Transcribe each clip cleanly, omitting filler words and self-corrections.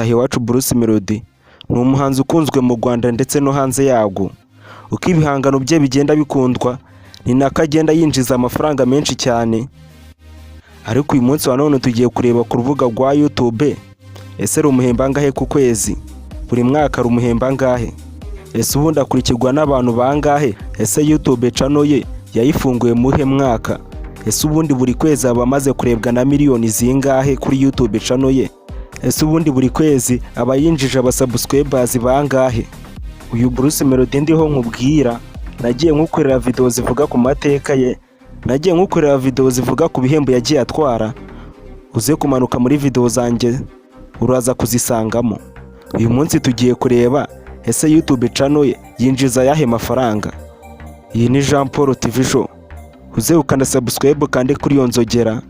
Itahiwacu Bruce Melody ni umuhanzi ukunzwe mu Rwanda ndetse no hanze yarwo. Uko ibihangano bye bigenda bikundwa ni nako agenda yinjiza amafaranga menshi cyane. Ariko uyu munsi wa none tugiye kureba ku rubuga rwa YouTube, ese rumuhemba ngahe ku kwezi? Buri mwaka rumuhemba ngahe? Ese ubundi akurikirwa n'abantu bangahe? Ese YouTube channel ye yayifunguye muhe mwaka? Ese ubundi buri kwezi aba amaze kurebwa na miliyoni zingahe kuri YouTube channel ye? Ese ubundi buri kwezi aba yinjije abasubscribers bangahe? Uyu Bruce Melody ndiho nkubwira, nagiye nkukorera video zivuga ku mateka ye, nagiye nkukorera video zivuga ku bihembo yagiye atwara. Uze kumanuka muri video zanjye uraza kuzisangamo. Uyu munsi tugiye kureba ese YouTube channel ye yinjiza yahe mafaranga. Iyi ni Jean Paul TV Show. Uze ukanda subscribe kandi kuri iyo nzogera.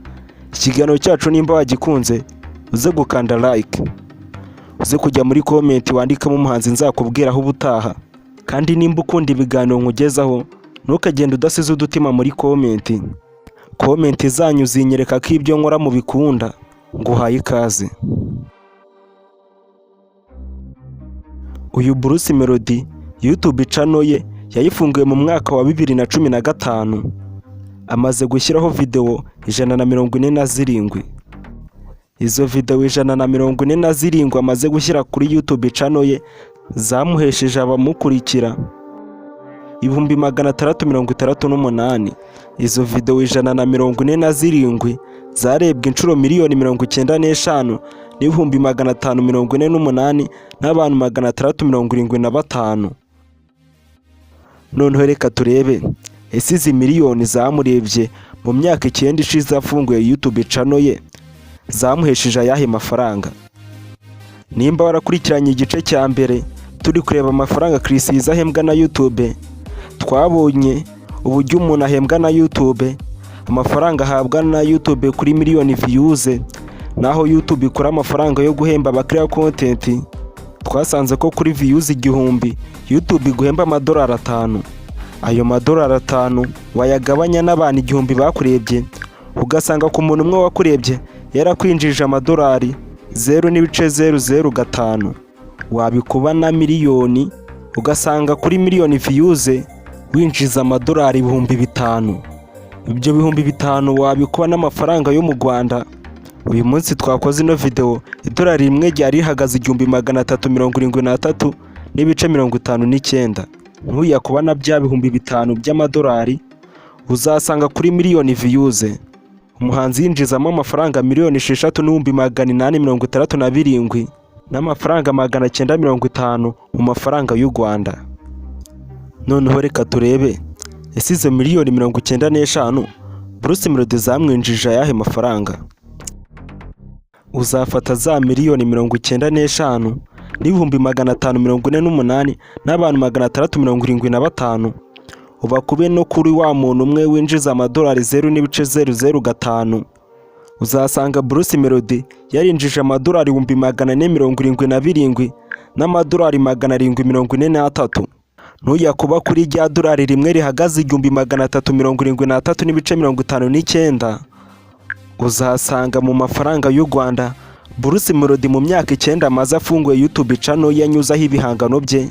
Ikiganiro cyacu nimba wagikunze uze gukanda like. Uze kujya muri comment wandikamo umuhanzi nzakubwira aho ubutaha. Kandi nimba ukunda ibiganiro nkugezaho ntukagenda udasize udutima muri comment. Comment zanyu zinyereka ko ibyo nkora mu bikunda. Nguhaye ikaze. Uyu Bruce Melody YouTube channel ye yayifunguye mu mwaka wa 2015. Amaze gushyiraho video 147. Izo video 147 amaze gushyira kuri YouTube channel ye zamuhesheje abamukurikira 668. Izo video 147 zarebwe inshuro miliyoni 95 n'ibihumbi 548 n'abantu 675. Noneho reka turebe ese izi miliyoni zamurebye mu myaka 9 ishize afunguye YouTube channel ye zamuhesheje ayahe mafaranga. Nimba warakurikiranye igice cya mbere turi kureba amafaranga Chris Yiza ahembwa na YouTube, twabonye uburyo umuntu ahembwa na YouTube, amafaranga ahabwa na YouTube kuri miliyoni views, naho YouTube ikora amafaranga yo guhemba abakiriya content. Twasanze ko kuri views 1000 YouTube iguhemba amadolari 5. Ayo madolari 5 wayagabanya n'abantu 1000 bakurebye, ugasanga ku muntu umwe wakurebye yarakwinjije amadolari 0.005. Wabikuba na miliyoni ugasanga kuri miliyoni views winjiza amadolari 5000. Ibyo 5000 wabikuba n'amafaranga yo mu Rwanda. Uyu munsi twakoze ino video idolari rimwe ryari rihagaze 1373.59. Ntuyakuba na bya 5000 by'amadolari uzasanga kuri miliyoni views umuhanzi yinjizamo amafaranga 6,867 n'amafaranga 950 mu mafaranga y'u Rwanda. Noneho reka turebe ese izo miliyoni 95 Bruce Melody zamwinjije ayahe mafaranga. Uzafata za miliyoni 95 n'ibihumbi 548 n'abantu 675 ubakube no kuri wa muntu umwe winjiza amadolari 0.005. Uzasanga Bruce Melody yarinjije amadolari 477 n'amadolari 743. Ntuyakuba kuri rya dolari rimwe rihagaze 373.59. Uzasanga mu mafaranga y'u Rwanda Bruce Melody mu myaka 9 amaze afunguye YouTube channel yanyuzaho ibihangano bye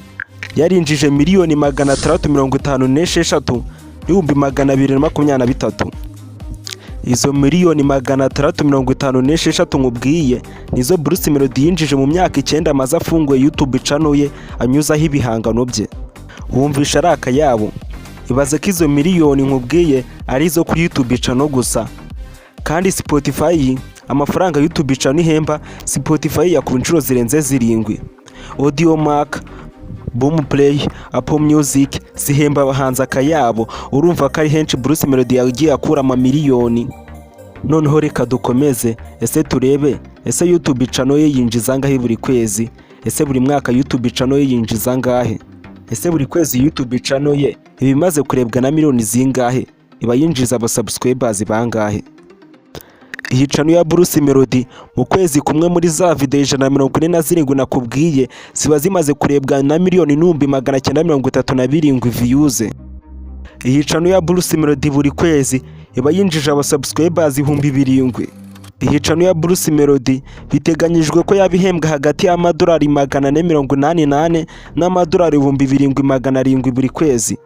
yarinjije miliyoni 656 n'ibihumbi 223. Izo miliyoni 656 nkubwiye nizo Bruce Melody yinjije mu myaka 9 amaze afunguye YouTube channel ye anyuzaho ibihangano bye. Wumvisha araka yabo? Ibaze ko izo miliyoni nkubwiye ari izo kuri YouTube channel gusa. Kandi Spotify amafaranga YouTube channel ihemba Spotify ya ku nshuro zirenze 7. Audiomack, Boomplay, Apple Music zihemba abahanzi akayabo. Urumva ko ari henshi Bruce Melody yagiye akura ama miliyoni. Noneho reka dukomeze ese turebe ese YouTube channel ye yinjiza ngahe buri kwezi. Ese buri mwaka YouTube channel ye yinjiza ngahe. Ese buri kwezi YouTube channel ye ibimaze kurebwa na miliyoni zingahe, iba yinjiza abasubscribers bangahe. Iyi channel ya Bruce Melody mu kwezi kumwe muri za video 147 nakubwiye ziba zimaze kurebwa na miliyoni 937 views. Iyi channel ya Bruce Melody buri kwezi iba yinjije abasubscribers 7,000. Ihicano ya Bruce Melody biteganyijwe ko yabihembwa hagati y'amadolari 488 n'amadolari 2700 buri kwezi.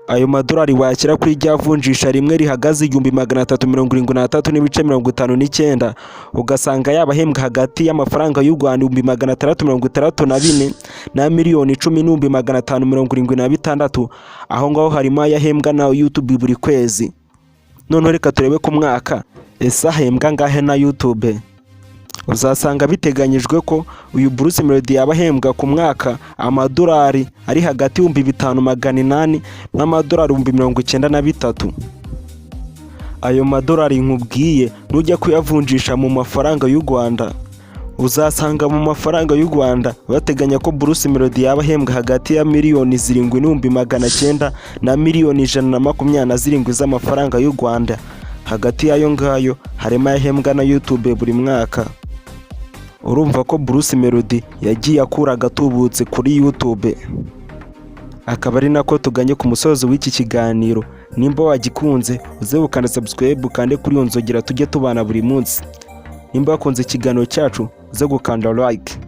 Ayo madolari wakira kuri rya vunjisha rimwe rihagaze 373.59, ugasanga yabahembwa hagati y'amafaranga y'u Rwanda 664 na miliyoni 10,576, aho ngaho harimo ayahembwa na YouTube buri kwezi. None reka turebe ku mwaka ese ahembwa ngahe na YouTube. Uzasanga biteganyijwe ko uyu Bruce Melody yabahembwa ku mwaka amadolari ari hagati y'5,800 n'amadolari 93,000. Ayo madolari nkubwiye nujya kuyavunjisha mu mafaranga y'u Rwanda, uzasanga mu mafaranga y'u Rwanda bateganya ko Bruce Melody yabahembwa hagati ya miliyoni 7,900 na miliyoni 127 z'amafaranga y'u Rwanda. Hagati y'ayo ngayo harimo ayahembwa na YouTube buri mwaka. Urumva ko Bruce Melody yagiye akura agatubutse kuri YouTube. Akaba ari nako tuganye ku musozo w'iki kiganiro. Nimba wagikunze uze ukanda subscribe kandi kuri iyo nzogera tujye tubana buri munsi. Nimba wakunze ikiganiro cyacu uze gukanda like.